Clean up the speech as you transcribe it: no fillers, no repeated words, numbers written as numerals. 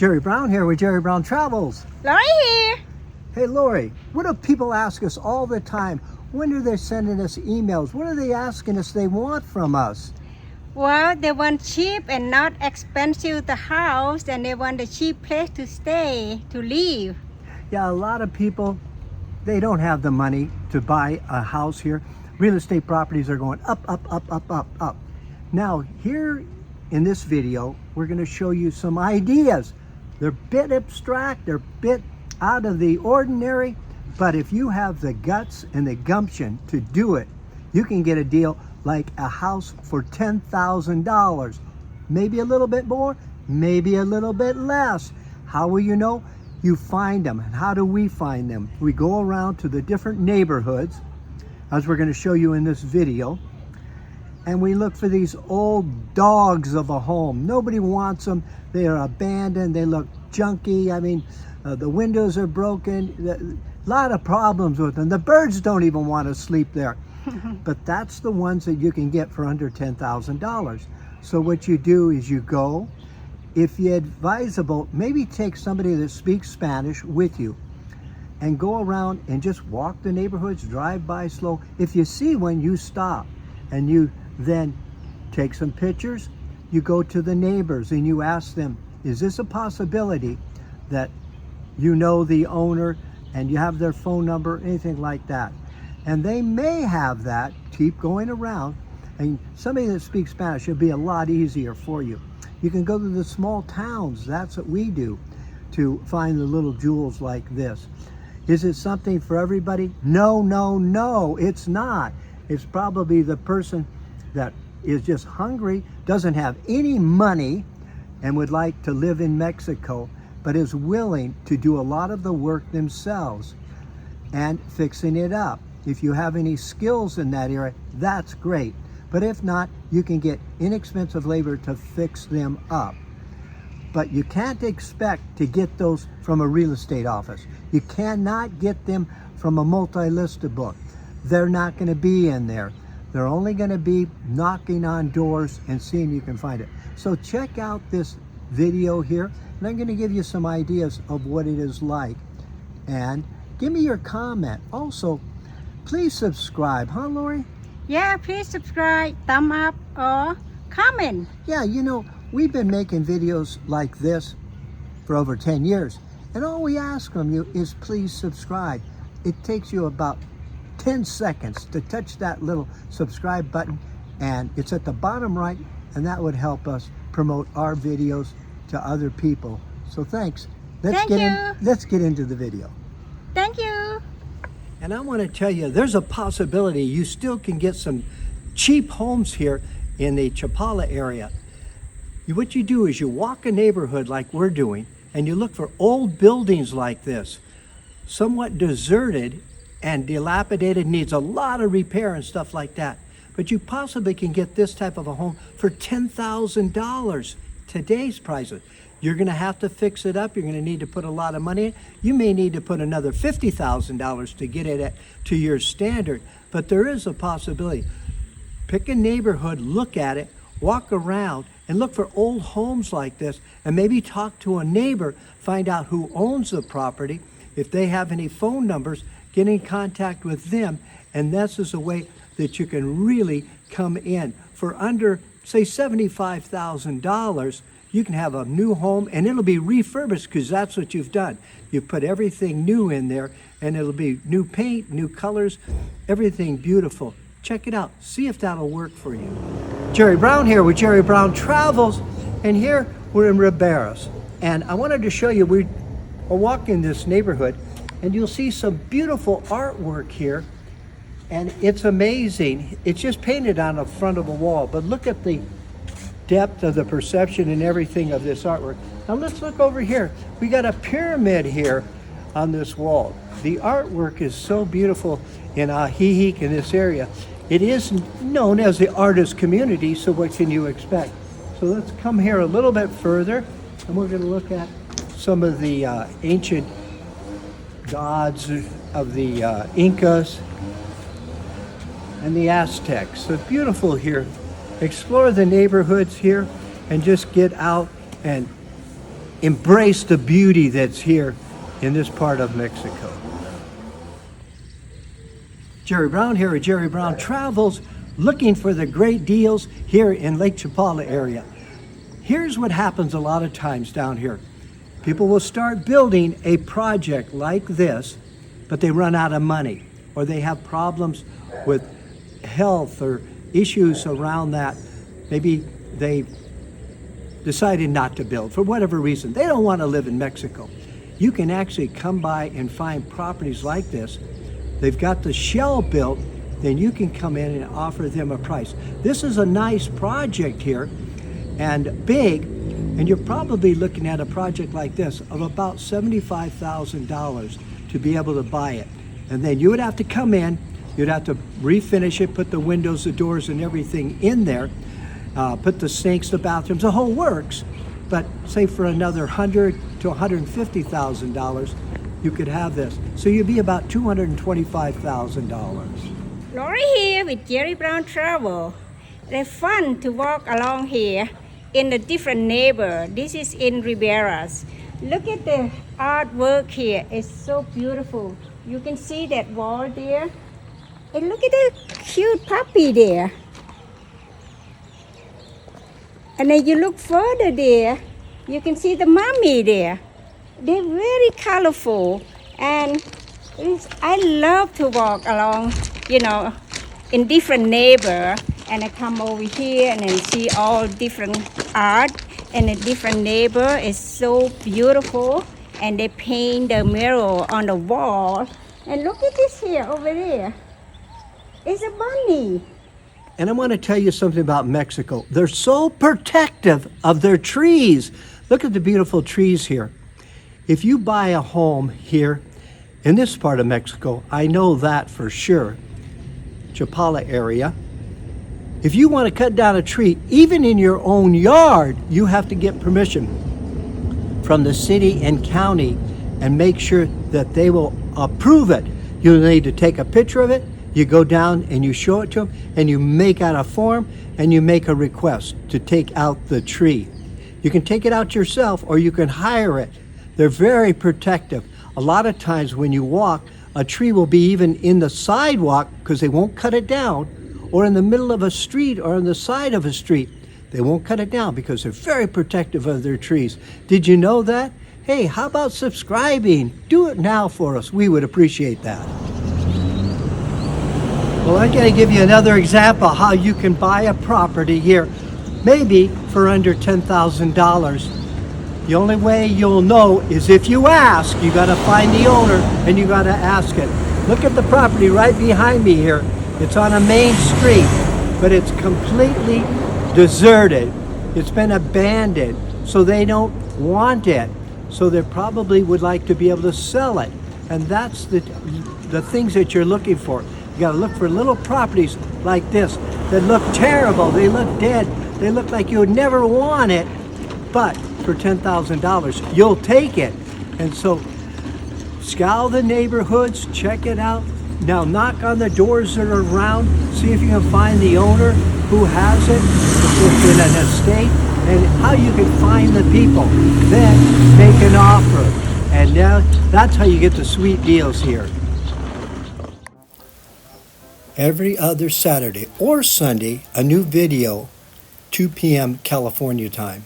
Jerry Brown here with Jerry Brown Travels. Lori here. Hey Lori, what do people ask us all the time? When are they sending us emails? What are they asking us they want from us? Well, they want cheap and not expensive the house, and they want a cheap place to stay, to live. Yeah, a lot of people, they don't have the money to buy a house here. Real estate properties are going up, up, up, up, up, up. Now, here in this video, we're going to show you some ideas. They're a bit abstract, they're a bit out of the ordinary, but if you have the guts and the gumption to do it, you can get a deal like a house for $10,000. Maybe a little bit more, maybe a little bit less. How will you know? You find them. And how do we find them? We go around to the different neighborhoods, as we're going to show you in this video, and we look for these old dogs of a home. Nobody wants them. They are abandoned. They look junky. I mean, the windows are broken. A lot of problems with them. The birds don't even want to sleep there. But that's the ones that you can get for under $10,000. So what you do is you go, if you're advisable, maybe take somebody that speaks Spanish with you and go around and just walk the neighborhoods, drive by slow. If you see one, you stop and you then take some pictures. You go to the neighbors and you ask them, is this a possibility that you know the owner and you have their phone number, anything like that? And they may have that. Keep going around, and somebody that speaks Spanish will be a lot easier for you. You can go to the small towns. That's what we do to find the little jewels like this. Is it something for everybody? No, no, no, it's not. It's probably the person that is just hungry, doesn't have any money, and would like to live in Mexico, but is willing to do a lot of the work themselves and fixing it up. If you have any skills in that area, that's great. But if not, you can get inexpensive labor to fix them up. But you can't expect to get those from a real estate office. You cannot get them from a multi-listed book. They're not going to be in there. They're only going to be knocking on doors and seeing you can find it. So check out this video here, and I'm going to give you some ideas of what it is like. And give me your comment. Also, please subscribe, huh, Lori? Yeah, please subscribe, thumb up, or comment. Yeah, you know, we've been making videos like this for over 10 years, and all we ask from you is please subscribe. It takes you about 10 seconds to touch that little subscribe button, and it's at the bottom right, and that would help us promote our videos to other people. So thanks. Let's get into the video. Thank you. And I want to tell you, there's a possibility you still can get some cheap homes here in the Chapala area. What you do is you walk a neighborhood like we're doing, and you look for old buildings like this, somewhat deserted and dilapidated, needs a lot of repair and stuff like that. But you possibly can get this type of a home for $10,000, today's prices. You're going to have to fix it up. You're going to need to put a lot of money in. You may need to put another $50,000 to get it to your standard, but there is a possibility. Pick a neighborhood, look at it, walk around, and look for old homes like this, and maybe talk to a neighbor, find out who owns the property. If they have any phone numbers, get in contact with them, and this is a way that you can really come in. For under, say, $75,000, you can have a new home, and it'll be refurbished because that's what you've done. You put everything new in there, and it'll be new paint, new colors, everything beautiful. Check it out. See if that'll work for you. Jerry Brown here with Jerry Brown Travels, and here we're in Riberas. And I wanted to show you, we are walking this neighborhood, and you'll see some beautiful artwork here, and it's amazing. It's just painted on the front of a wall, but look at the depth of the perception and everything of this artwork. Now let's look over here. We got a pyramid here on this wall. The artwork is so beautiful in Ajijic, in this area. It is known as the artist community, so what can you expect? So let's come here a little bit further, and we're going to look at some of the ancient gods of the Incas and the Aztecs. So beautiful here. Explore the neighborhoods here and just get out and embrace the beauty that's here in this part of Mexico. Jerry Brown here at Jerry Brown Travels, looking for the great deals here in Lake Chapala area. Here's what happens a lot of times down here. People will start building a project like this, but they run out of money, or they have problems with health or issues around that. Maybe they decided not to build for whatever reason. They don't want to live in Mexico. You can actually come by and find properties like this. They've got the shell built, then you can come in and offer them a price. This is a nice project here and big, and you're probably looking at a project like this of about $75,000 to be able to buy it. And then you would have to come in, you'd have to refinish it, put the windows, the doors, and everything in there, put the sinks, the bathrooms, the whole works. But say for another $100,000 to $150,000, you could have this. So you'd be about $225,000. Lori here with Jerry Brown Travel. It's fun to walk along here in a different neighborhood. This is in Riberas. Look at the artwork here. It's so beautiful. You can see that wall there. And look at the cute puppy there. And then you look further there, you can see the mommy there. They're very colorful, and I love to walk along, in different neighbor, and I come over here and then see all different art, and a different neighbor is so beautiful, and they paint the mural on the wall. And look at this here over there. It's a bunny. And I want to tell you something about Mexico. They're so protective of their trees. Look at the beautiful trees here. If you buy a home here in this part of Mexico, I know that for sure, Chapala area, if you want to cut down a tree, even in your own yard, you have to get permission from the city and county and make sure that they will approve it. You'll need to take a picture of it. You go down and you show it to them, and you make out a form and you make a request to take out the tree. You can take it out yourself or you can hire it. They're very protective. A lot of times when you walk, a tree will be even in the sidewalk because they won't cut it down, or in the middle of a street or on the side of a street. They won't cut it down because they're very protective of their trees. Did you know that? Hey, how about subscribing? Do it now for us. We would appreciate that. Well, I'm going to give you another example how you can buy a property here, maybe for under $10,000. The only way you'll know is if you ask. You got to find the owner and you got to ask it. Look at the property right behind me here. It's on a main street, but it's completely deserted. It's been abandoned, so they don't want it. So they probably would like to be able to sell it. And that's the things that you're looking for. You gotta look for little properties like this that look terrible, they look dead, they look like you would never want it, but for $10,000, you'll take it. And so, scour the neighborhoods, check it out. Now knock on the doors that are around, see if you can find the owner who has it, if it's in an estate, and how you can find the people. Then make an offer. And now, that's how you get the sweet deals here. Every other Saturday or Sunday, a new video, 2 p.m. California time.